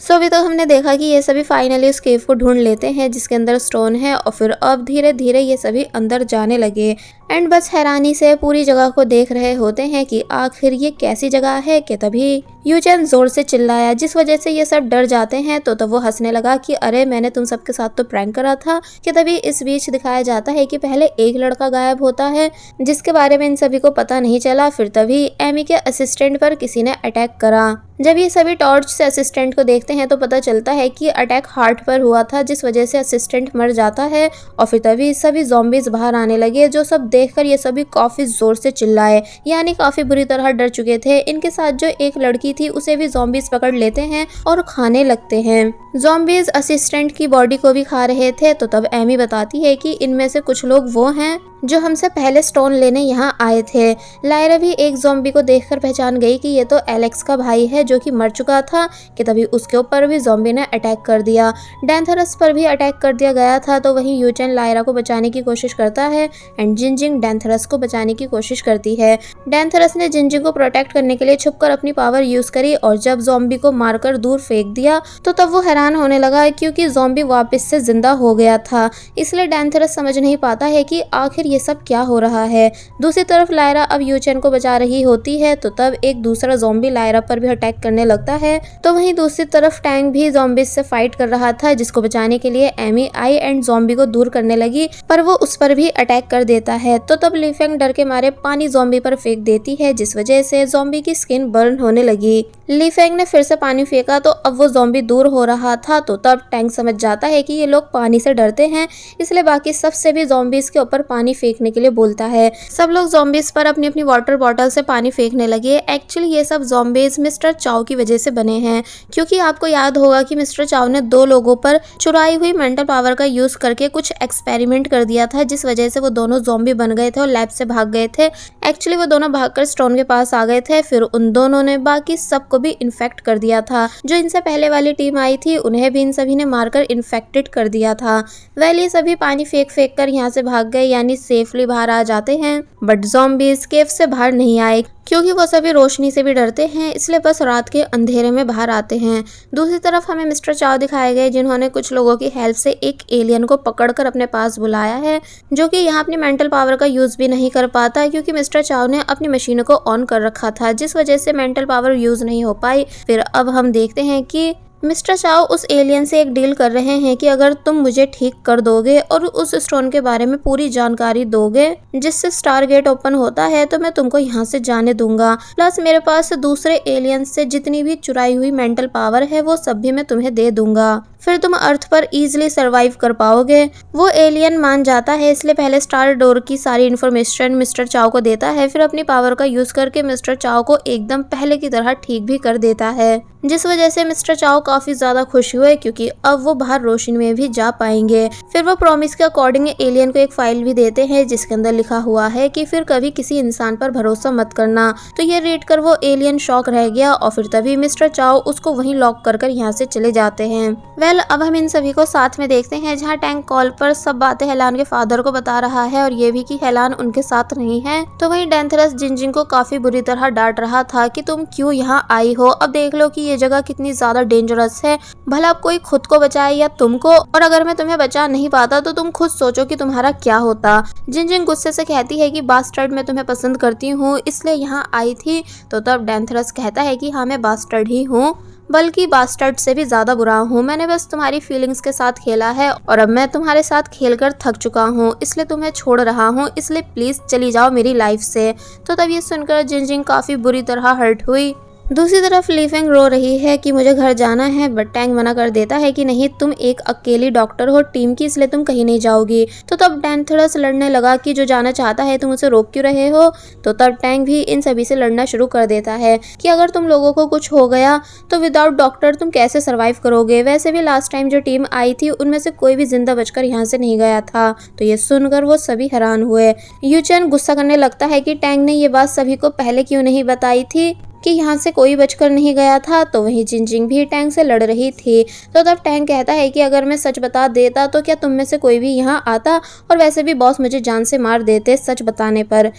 सो अभी तक हमने देखा कि ये सभी फाइनली उस केव को ढूंढ लेते हैं जिसके अंदर स्टोन है और फिर अब धीरे धीरे ये सभी अंदर जाने लगे एंड बस हैरानी से पूरी जगह को देख रहे होते हैं कि आखिर ये कैसी जगह है कि तभी यूचेन जोर से चिल्लाया जिस वजह से ये सब डर जाते हैं। तो तब वो हंसने लगा कि अरे मैंने तुम सबके साथ तो प्रैंक करा था। कि तभी इस बीच दिखाया जाता है कि पहले एक लड़का गायब होता है जिसके बारे में इन सभी को पता नहीं चला। फिर तभी एमी के असिस्टेंट पर किसी ने अटैक करा। जब ये सभी टॉर्च से असिस्टेंट को देखते हैं तो पता चलता है कि अटैक हार्ट पर हुआ था जिस वजह से असिस्टेंट मर जाता है। और फिर तभी सभी ज़ॉम्बीज बाहर आने लगे जो सब देखकर ये सभी काफी जोर से चिल्लाए, यानी काफी बुरी तरह डर चुके थे। इनके साथ जो एक लड़की थी उसे भी ज़ॉम्बीज पकड़ लेते हैं और खाने लगते हैं। ज़ॉम्बीज असिस्टेंट की बॉडी को भी खा रहे थे। तो तब एमी बताती है कि इनमें से कुछ लोग वो हैं जो हमसे पहले स्टोन लेने यहाँ आए थे। लायरा भी एक ज़ॉम्बी को देखकर पहचान गई कि ये तो एलेक्स का भाई है जो कि मर चुका था। कि तभी उसके ऊपर भी ज़ॉम्बी ने अटैक कर दिया। डैंथरस पर भी अटैक कर दिया गया था। तो वहीं यूचेन लायरा को बचाने की कोशिश करता है एंड जिनजिंग डैंथरस को बचाने की कोशिश करती है। डैंथरस ने जिनजिंग को प्रोटेक्ट करने के लिए छुपकर अपनी पावर यूज करी और जब ज़ॉम्बी को मारकर दूर फेंक दिया तो तब वो हैरान होने लगा क्योंकि ज़ॉम्बी वापस से जिंदा हो गया था। इसलिए डैंथरस समझ नहीं पाता है कि आखिर ये सब क्या हो रहा है। दूसरी तरफ लायरा अब यूचेन को बचा रही होती है। तो तब एक दूसरा ज़ॉम्बी लायरा पर भी अटैक करने लगता है। तो वहीं दूसरी तरफ टैंक भी ज़ॉम्बीज से फाइट कर रहा था जिसको बचाने के लिए एमी आई एंड ज़ॉम्बी को दूर करने लगी पर वो उस पर भी अटैक कर देता है। तो तब लीफेंग डर के मारे पानी ज़ॉम्बी पर फेंक देती है जिस वजह से ज़ॉम्बी की स्किन बर्न होने लगी। लीफेंग ने फिर से पानी फेंका तो अब वो ज़ॉम्बी दूर हो रहा था। तो तब टैंक समझ जाता है कि ये लोग पानी से डरते हैं, इसलिए बाकी सबसे भी ज़ॉम्बीज के ऊपर पानी फेंकने के लिए बोलता है। सब लोग ज़ॉम्बीज पर अपनी अपनी वाटर बॉटल से पानी फेंकने लगे। एक्चुअली ये सब ज़ॉम्बीज मिस्टर चाओ की वजह से बने हैं क्योंकि आपको याद होगा कि मिस्टर चाओ ने 2 लोगों पर चुराई हुई मेंटल पावर का यूज करके कुछ एक्सपेरिमेंट कर दिया था जिस वजह से वो दोनों ज़ॉम्बी बन गए थे और लैब से भाग गए थे। एक्चुअली वो दोनों भागकर स्टोन के पास आ गए थे। फिर उन दोनों ने बाकी सबको भी इन्फेक्ट कर दिया था। जो इनसे पहले वाली टीम आई थी उन्हें भी इन सभी ने मारकर इन्फेक्टेड कर दिया था। वेल ये सभी पानी फेंक फेंक कर यहाँ से भाग गए यानी सेफली बाहर आ जाते हैं। बट ज़ॉम्बीज केव से बाहर नहीं आए क्योंकि वो सभी रोशनी से भी डरते हैं, इसलिए बस रात के अंधेरे में बाहर आते हैं। दूसरी तरफ हमें मिस्टर चाओ दिखाए गए जिन्होंने कुछ लोगों की हेल्प से एक एलियन को पकड़कर अपने पास बुलाया है जो कि यहाँ अपनी मेंटल पावर का यूज भी नहीं कर पाता क्योंकि मिस्टर चाओ ने अपनी मशीनों को ऑन कर रखा था जिस वजह से मेंटल पावर यूज नहीं हो पाई। फिर अब हम देखते हैं कि मिस्टर चाओ उस एलियन से एक डील कर रहे हैं कि अगर तुम मुझे ठीक कर दोगे और उस स्टोन के बारे में पूरी जानकारी दोगे जिससे स्टार गेट ओपन होता है तो मैं तुमको यहाँ से जाने दूंगा। प्लस मेरे पास दूसरे एलियन से जितनी भी चुराई हुई मेंटल पावर है वो सब भी मैं तुम्हें दे दूंगा। फिर तुम अर्थ पर इजीली सरवाइव कर पाओगे। वो एलियन मान जाता है, इसलिए पहले स्टार डोर की सारी इन्फॉर्मेशन मिस्टर चाओ को देता है। फिर अपनी पावर का यूज करके मिस्टर चाओ को एकदम पहले की तरह ठीक भी कर देता है जिस वजह से मिस्टर चाओ काफी ज्यादा खुश हुए क्योंकि अब वो बाहर रोशनी में भी जा पाएंगे। फिर वो प्रॉमिस के अकॉर्डिंग एलियन को एक फाइल भी देते हैं जिसके अंदर लिखा हुआ है कि फिर कभी किसी इंसान पर भरोसा मत करना। तो ये रीड कर वो एलियन शॉक रह गया और फिर तभी मिस्टर चाओ उसको वहीं लॉक कर यहाँ से चले जाते हैं। वेल अब हम इन सभी को साथ में देखते हैं जहाँ टैंक कॉल पर सब बातें हेलान के फादर को बता रहा है और ये भी कि हेलान उनके साथ नहीं है। तो वहीं डैंथरस जिनजिंग को काफी बुरी तरह डांट रहा था कि तुम क्यों यहाँ आई हो, अब देख लो कि ये जगह कितनी ज्यादा डेंजरस है, भला अब कोई खुद को बचाए या तुमको, और अगर मैं तुम्हें बचा नहीं पाता तो तुम खुद सोचो कि तुम्हारा क्या होता। जिनजिंग गुस्से से कहती है कि बास्टर्ड मैं तुम्हें पसंद करती हूँ इसलिए यहाँ आई थी। तो तब डैंथरस कहता है कि हाँ मैं बास्टर्ड ही हूँ, बल्कि बास्टर्ड से भी ज्यादा बुरा हूँ। मैंने बस तुम्हारी फीलिंग्स के साथ खेला है और अब मैं तुम्हारे साथ खेलकर थक चुका हूँ, इसलिए तुम्हें छोड़ रहा हूँ, इसलिए प्लीज चली जाओ मेरी लाइफ से। तो तब ये सुनकर जिनजिंग काफी बुरी तरह हर्ट हुई। दूसरी तरफ लीफेंग रो रही है कि मुझे घर जाना है बट टैंग मना कर देता है कि नहीं तुम एक अकेली डॉक्टर हो टीम की, इसलिए तुम कहीं नहीं जाओगी। तो तब डैंथरस लड़ने लगा कि जो जाना चाहता है तुम उसे रोक क्यों रहे हो। तो तब टैंग भी इन सभी से लड़ना शुरू कर देता है कि अगर तुम लोगों को कुछ हो गया तो विदाउट डॉक्टर तुम कैसे सर्वाइव करोगे। वैसे भी लास्ट टाइम जो टीम आई थी उनमें से कोई भी जिंदा बचकर यहाँ से नहीं गया था। तो ये सुनकर वो सभी हैरान हुए। यूचेन गुस्सा करने लगता है कि टैंग ने ये बात सभी को पहले क्यों नहीं बताई थी कि यहाँ से कोई बचकर नहीं गया था, तो वहीं जिनजिंग भी टैंग से लड़ रही थी। तो तब टैंग कहता है कि अगर मैं सच बता देता तो क्या तुम में से कोई भी यहाँ आता, और वैसे भी बॉस मुझे जान से मार देते सच बताने पर।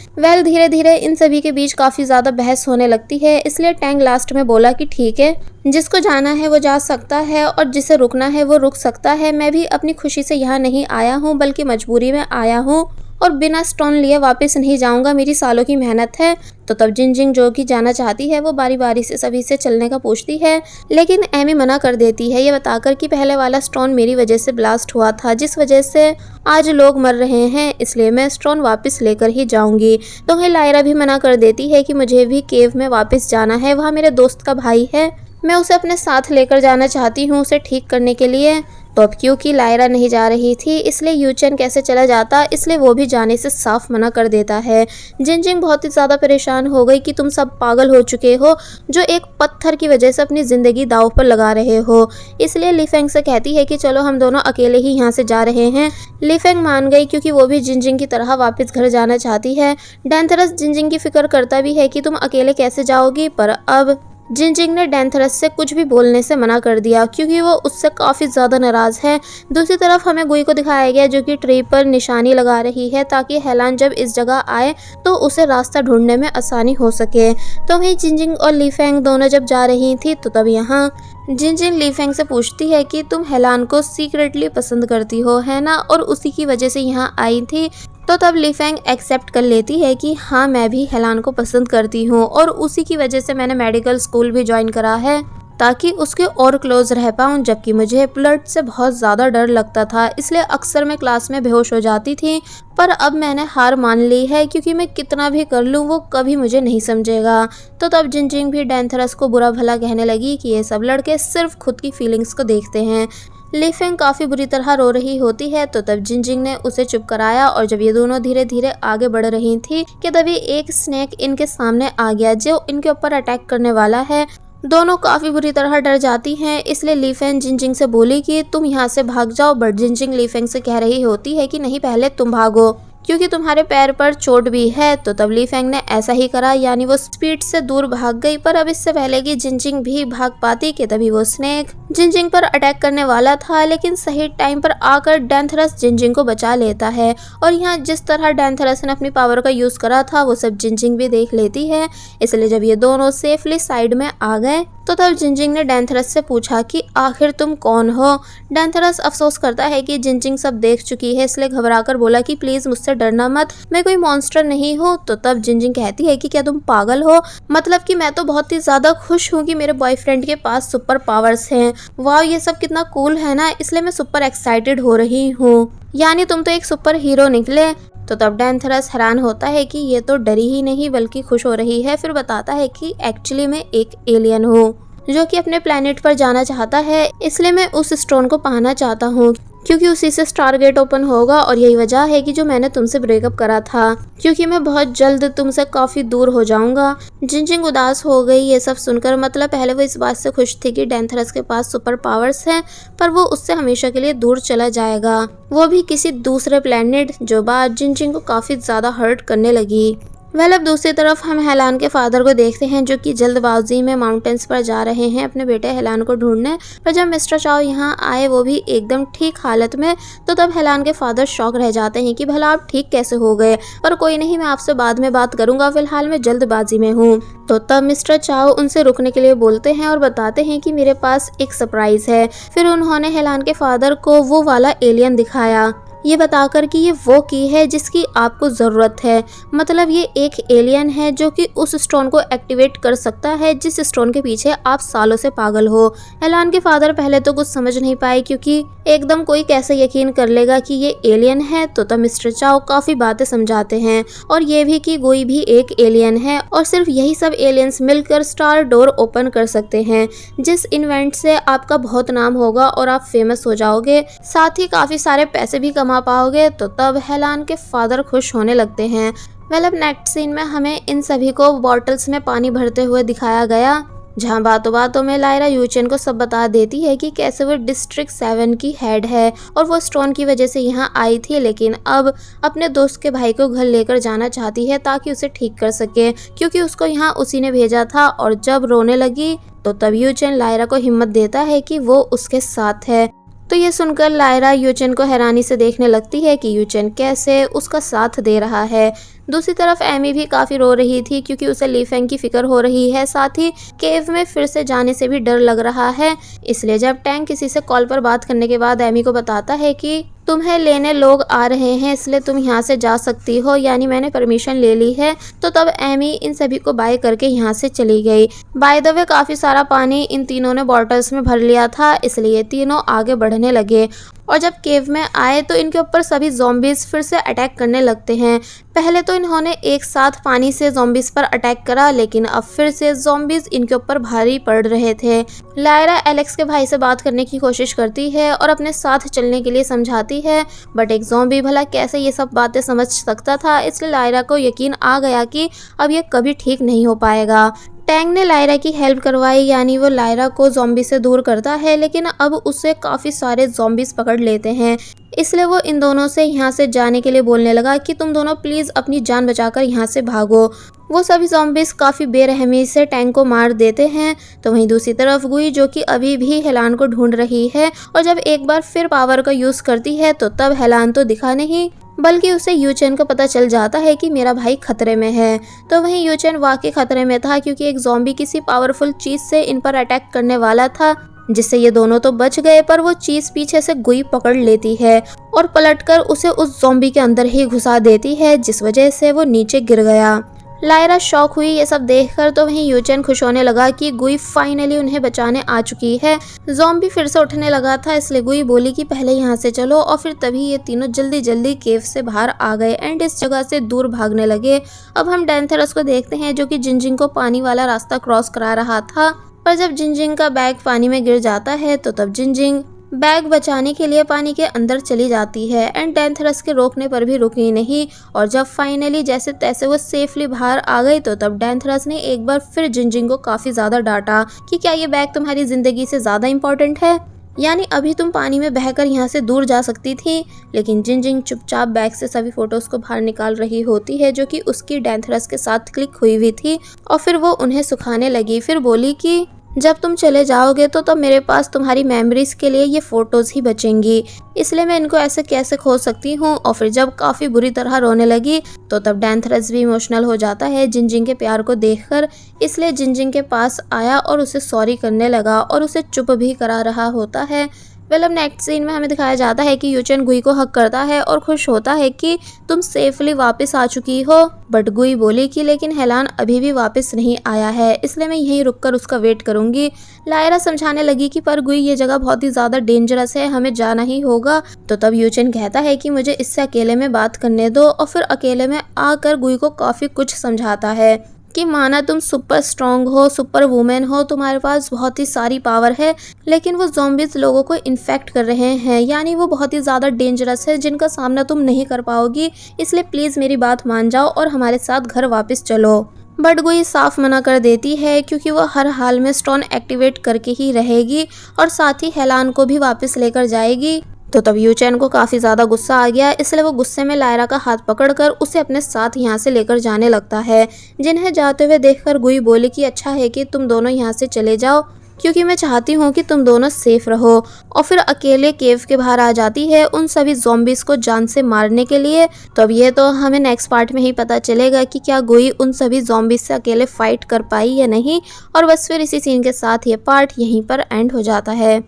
धीरे धीरे इन सभी के बीच काफी ज्यादा बहस होने लगती है, इसलिए टैंग लास्ट में बोला कि ठीक है, जिसको जाना है वो जा सकता है और जिसे रुकना है वो रुक सकता है। मैं भी अपनी खुशी से यहाँ नहीं आया हूँ, बल्कि मजबूरी में आया हूँ, और बिना स्टोन लिए वापस नहीं जाऊंगा, मेरी सालों की मेहनत है। तो तब जिनजिंग जो कि जाना चाहती है वो बारी बारी से सभी से चलने का पूछती है, लेकिन एमी मना कर देती है, ये बताकर कि पहले वाला स्टोन मेरी वजह से ब्लास्ट हुआ था, जिस वजह से आज लोग मर रहे हैं, इसलिए मैं स्टोन वापस लेकर ही जाऊंगी। तो वहीं लायरा भी मना कर देती है कि मुझे भी केव में वापस जाना है, वहाँ मेरे दोस्त का भाई है, मैं उसे अपने साथ लेकर जाना चाहती हूँ उसे ठीक करने के लिए। तो अब क्योंकि लायरा नहीं जा रही थी, इसलिए यूचेन कैसे चला जाता, इसलिए वो भी जाने से साफ मना कर देता है। जिनजिंग बहुत ही ज़्यादा परेशान हो गई कि तुम सब पागल हो चुके हो, जो एक पत्थर की वजह से अपनी ज़िंदगी दांव पर लगा रहे हो। इसलिए लीफेंग से कहती है कि चलो हम दोनों अकेले ही यहाँ से जा रहे हैं। लीफेंग मान गई क्योंकि वो भी जिनजिंग की तरह वापस घर जाना चाहती है। डेंथरस जिनजिंग की फिक्र करता भी है कि तुम अकेले कैसे जाओगी, पर अब जिनजिंग ने डेंथरस से कुछ भी बोलने से मना कर दिया क्योंकि वो उससे काफ़ी ज़्यादा नाराज़ है। दूसरी तरफ हमें गुई को दिखाया गया जो कि ट्री पर निशानी लगा रही है ताकि हेलान जब इस जगह आए तो उसे रास्ता ढूंढने में आसानी हो सके। तो वहीं जिनजिंग और लीफेंग दोनों जब जा रही थी तो तब यहाँ जिनजिंग लीफेंग से पूछती है कि तुम हेलान को सीक्रेटली पसंद करती हो, है ना, और उसी की वजह से यहाँ आई थी। तो तब लीफेंग एक्सेप्ट कर लेती है कि हाँ मैं भी हेलान को पसंद करती हूँ और उसी की वजह से मैंने मेडिकल स्कूल भी ज्वाइन करा है ताकि उसके और क्लोज रह पाऊँ, जबकि मुझे ब्लड से बहुत ज़्यादा डर लगता था, इसलिए अक्सर मैं क्लास में बेहोश हो जाती थी। पर अब मैंने हार मान ली है क्योंकि मैं कितना भी कर लूँ वो कभी मुझे नहीं समझेगा। तो तब जिनजिंग भी डेंथरस को बुरा भला कहने लगी कि ये सब लड़के सिर्फ खुद की फीलिंग्स को देखते हैं। लीफेंग काफ़ी बुरी तरह रो रही होती है, तो तब जिनजिंग ने उसे चुप कराया और जब ये दोनों धीरे धीरे आगे बढ़ रही थी कि तभी एक स्नेक इनके सामने आ गया जो इनके ऊपर अटैक करने वाला है। दोनों काफ़ी बुरी तरह डर जाती हैं, इसलिए लीफेंग जिनजिंग से बोली कि तुम यहाँ से भाग जाओ, बट जिनजिंग लीफेंग से कह रही होती है कि नहीं पहले तुम भागो क्योंकि तुम्हारे पैर पर चोट भी है। तो तब लीफेंग ने ऐसा ही करा, यानी वो स्पीड से दूर भाग गई। पर अब इससे पहले कि जिनजिंग भी भाग पाती कि तभी वो स्नेक जिनजिंग पर अटैक करने वाला था, लेकिन सही टाइम पर आकर डेंथरस जिनजिंग को बचा लेता है। और यहाँ जिस तरह डेंथरस ने अपनी पावर का यूज करा था वो सब जिनजिंग भी देख लेती है, इसलिए जब ये दोनों सेफली साइड में आ गए तो तब जिनजिंग ने डेंथरस से पूछा कि आखिर तुम कौन हो। डेंथरस अफसोस करता है कि जिनजिंग सब देख चुकी है, इसलिए घबराकर बोला कि प्लीज मुझसे डरना मत, मैं कोई मॉन्स्टर नहीं हूँ। तो तब जिनजिंग कहती है कि क्या तुम पागल हो, मतलब कि मैं तो बहुत ही ज्यादा खुश हूँ कि मेरे बॉयफ्रेंड के पास सुपर पावर्स हैं। वाह ये सब कितना कूल है ना, इसलिए मैं सुपर एक्साइटेड हो रही हूँ, यानी तुम तो एक सुपर हीरो निकले। तो तब डेंथरस हैरान होता है कि ये तो डरी ही नहीं बल्कि खुश हो रही है। फिर बताता है कि एक्चुअली मैं एक एलियन हूँ जो कि अपने प्लेनेट पर जाना चाहता है, इसलिए मैं उस स्टोन को पाना चाहता हूँ क्योंकि उसी से स्टारगेट ओपन होगा और यही वजह है कि जो मैंने तुमसे ब्रेकअप करा था, क्योंकि मैं बहुत जल्द तुमसे काफ़ी दूर हो जाऊंगा। जिनजिंग उदास हो गई ये सब सुनकर, मतलब पहले वो इस बात से खुश थी कि डेंथरस के पास सुपर पावर्स हैं, पर वो उससे हमेशा के लिए दूर चला जाएगा, वो भी किसी दूसरे प्लेनेट, जो बात जिनजिंग को काफ़ी ज़्यादा हर्ट करने लगी। अब दूसरी तरफ हम हेलान के फादर को देखते हैं जो कि जल्दबाजी में माउंटेन्स पर जा रहे हैं अपने बेटे हेलान को ढूंढने। पर जब मिस्टर चाओ यहाँ आए वो भी एकदम ठीक हालत में, तो तब हेलान के फादर शॉक रह जाते हैं कि भला आप ठीक कैसे हो गए। पर कोई नहीं, मैं आपसे बाद में बात करूंगा, फिलहाल मैं जल्दबाजी में हूँ। तो तब मिस्टर चाओ उनसे रुकने के लिए बोलते हैं और बताते हैं कि मेरे पास एक सरप्राइज है। फिर उन्होंने हेलान के फादर को वो वाला एलियन दिखाया, ये बताकर कि ये वो की है जिसकी आपको ज़रूरत है, मतलब ये एक एलियन है जो कि उस स्टोन को एक्टिवेट कर सकता है जिस स्टोन के पीछे आप सालों से पागल हो। हेलान के फादर पहले तो कुछ समझ नहीं पाए क्योंकि एकदम कोई कैसे यकीन कर लेगा कि ये एलियन है। तो तब मिस्टर चाओ काफ़ी बातें समझाते हैं और ये भी कि कोई भी एक एलियन है और सिर्फ यही सब एलियंस मिलकर स्टार डोर ओपन कर सकते हैं, जिस इन्वेंट से आपका बहुत नाम होगा और आप फेमस हो जाओगे, साथ ही काफ़ी सारे पैसे भी कमा पाओगे। तो तब हेलान के फादर खुश होने लगते हैं। नेक्स्ट सीन में हमें इन सभी को बॉटल्स में पानी भरते हुए दिखाया गया। जहां बातों बातों में लायरा यूचेन को सब बता देती है कि कैसे वो डिस्ट्रिक्ट 7 की हेड है और वो स्टोन की वजह से यहाँ आई थी, लेकिन अब अपने दोस्त के भाई को घर लेकर जाना चाहती है ताकि उसे ठीक कर सके, क्योंकि उसको यहाँ उसी ने भेजा था। और जब रोने लगी तो तब यूचेन लायरा को हिम्मत देता है कि वो उसके साथ है। तो ये सुनकर लायरा यूचेन को हैरानी से देखने लगती है कि यूचेन कैसे उसका साथ दे रहा है। दूसरी तरफ एमी भी काफी रो रही थी क्योंकि उसे ली फेंग की फिक्र हो रही है, साथ ही केव में फिर से जाने से भी डर लग रहा है। इसलिए जब टैंग किसी से कॉल पर बात करने के बाद एमी को बताता है कि तुम्हें लेने लोग आ रहे हैं, इसलिए तुम यहाँ से जा सकती हो, यानी मैंने परमिशन ले ली है। तो तब एमी इन सभी को बाय करके यहाँ से चली गई। बाय द वे काफी सारा पानी इन तीनों ने बॉटल्स में भर लिया था, इसलिए तीनों आगे बढ़ने लगे। और जब केव में आए तो इनके ऊपर सभी ज़ॉम्बीज फिर से अटैक करने लगते हैं। पहले तो इन्होंने एक साथ पानी से ज़ॉम्बीज पर अटैक करा, लेकिन अब फिर से ज़ॉम्बीज इनके ऊपर भारी पड़ रहे थे। लायरा एलेक्स के भाई से बात करने की कोशिश करती है और अपने साथ चलने के लिए समझाती है, बट एक ज़ॉम्बी भला कैसे ये सब बातें समझ सकता था। इसलिए लायरा को यकीन आ गया कि अब ये कभी ठीक नहीं हो पाएगा। टैंग ने लायरा की हेल्प करवाई, यानी वो लायरा को ज़ॉम्बी से दूर करता है, लेकिन अब उसे काफ़ी सारे ज़ॉम्बीज पकड़ लेते हैं। इसलिए वो इन दोनों से यहाँ से जाने के लिए बोलने लगा कि तुम दोनों प्लीज़ अपनी जान बचाकर यहाँ से भागो। वो सभी ज़ॉम्बीज काफ़ी बेरहमी से टैंग को मार देते हैं। तो वहीं दूसरी तरफ गुई, जो कि अभी भी हेलान को ढूंढ रही है, और जब एक बार फिर पावर का यूज़ करती है तो तब हेलान तो दिखा नहीं, बल्कि उसे यूचेन को पता चल जाता है कि मेरा भाई खतरे में है। तो वहीं यूचेन वाकई खतरे में था, क्योंकि एक ज़ॉम्बी किसी पावरफुल चीज़ से इन पर अटैक करने वाला था, जिससे ये दोनों तो बच गए, पर वो चीज़ पीछे से गुई पकड़ लेती है और पलटकर उसे उस ज़ॉम्बी के अंदर ही घुसा देती है, जिस वजह से वो नीचे गिर गया। लायरा शॉक हुई ये सब देखकर। तो वहीं यूचेन खुश होने लगा कि गुई फाइनली उन्हें बचाने आ चुकी है। ज़ॉम्बी फिर से उठने लगा था, इसलिए गुई बोली कि पहले यहाँ से चलो, और फिर तभी ये तीनों जल्दी जल्दी केव से बाहर आ गए एंड इस जगह से दूर भागने लगे। अब हम डैंथरस को देखते हैं, जो कि जिनजिंग को पानी वाला रास्ता क्रॉस करा रहा था, पर जब जिनजिंग का बैग पानी में गिर जाता है तो तब जिनजिंग बैग बचाने के लिए पानी के अंदर चली जाती है एंड डैंथरस के रोकने पर भी रुकी नहीं। और जब फाइनली जैसे तैसे वो सेफली बाहर आ गई तो तब डैंथरस ने एक बार फिर जिनजिंग को काफ़ी ज़्यादा डांटा कि क्या ये बैग तुम्हारी ज़िंदगी से ज़्यादा इम्पोर्टेंट है, यानी अभी तुम पानी में बहकर यहाँ से दूर जा सकती थी। लेकिन जिनजिंग चुपचाप बैग से सभी फोटोज़ को बाहर निकाल रही होती है, जो कि उसकी डैंथरस के साथ क्लिक हुई हुई थी, और फिर वो उन्हें सुखाने लगी। फिर बोली कि जब तुम चले जाओगे तो तब मेरे पास तुम्हारी मेमोरीज के लिए ये फ़ोटोज़ ही बचेंगी, इसलिए मैं इनको ऐसे कैसे खो सकती हूँ। और फिर जब काफ़ी बुरी तरह रोने लगी तो तब डैंथरस भी इमोशनल हो जाता है जिनजिंग के प्यार को देखकर, इसलिए जिनजिंग के पास आया और उसे सॉरी करने लगा और उसे चुप भी करा रहा होता है। अब नेक्स्ट सीन में हमें दिखाया जाता है कि यूचेन गुई को हक करता है और खुश होता है कि तुम सेफली वापस आ चुकी हो। बट गुई बोली कि लेकिन हेलान अभी भी वापस नहीं आया है, इसलिए मैं यहीं रुककर उसका वेट करूंगी। लायरा समझाने लगी कि पर गुई ये जगह बहुत ही ज़्यादा डेंजरस है, हमें जाना ही होगा। तो तब यूचेन कहता है कि मुझे इससे अकेले में बात करने दो, और फिर अकेले में आकर गुई को काफ़ी कुछ समझाता है कि माना तुम सुपर स्ट्रॉन्ग हो, सुपर वुमेन हो, तुम्हारे पास बहुत ही सारी पावर है, लेकिन वो ज़ॉम्बीज़ लोगों को इन्फेक्ट कर रहे हैं, यानी वो बहुत ही ज़्यादा डेंजरस है जिनका सामना तुम नहीं कर पाओगी, इसलिए प्लीज़ मेरी बात मान जाओ और हमारे साथ घर वापस चलो। बट गुई साफ मना कर देती है, क्योंकि वो हर हाल में स्टोन एक्टिवेट करके ही रहेगी और साथ ही हेलान को भी वापस लेकर जाएगी। तो तब यूचेन को काफ़ी ज़्यादा गुस्सा आ गया, इसलिए वो गुस्से में लायरा का हाथ पकड़कर उसे अपने साथ यहाँ से लेकर जाने लगता है। जिन्हें जाते हुए देखकर गुई बोली कि अच्छा है कि तुम दोनों यहाँ से चले जाओ, क्योंकि मैं चाहती हूँ कि तुम दोनों सेफ रहो। और फिर अकेले केव के बाहर आ जाती है उन सभी ज़ॉम्बीज़ को जान से मारने के लिए। तो अब ये तो हमें नेक्स्ट पार्ट में ही पता चलेगा कि क्या गुई उन सभी ज़ॉम्बीज़ से अकेले फाइट कर पाई या नहीं। और बस फिर इसी सीन के साथ ये पार्ट यहीं पर एंड हो जाता है।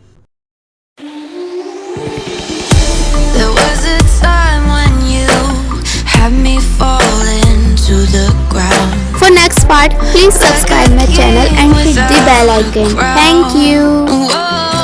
There was a time when you had me falling to the ground. For next part, please subscribe my channel and hit the bell icon. Thank you. Whoa.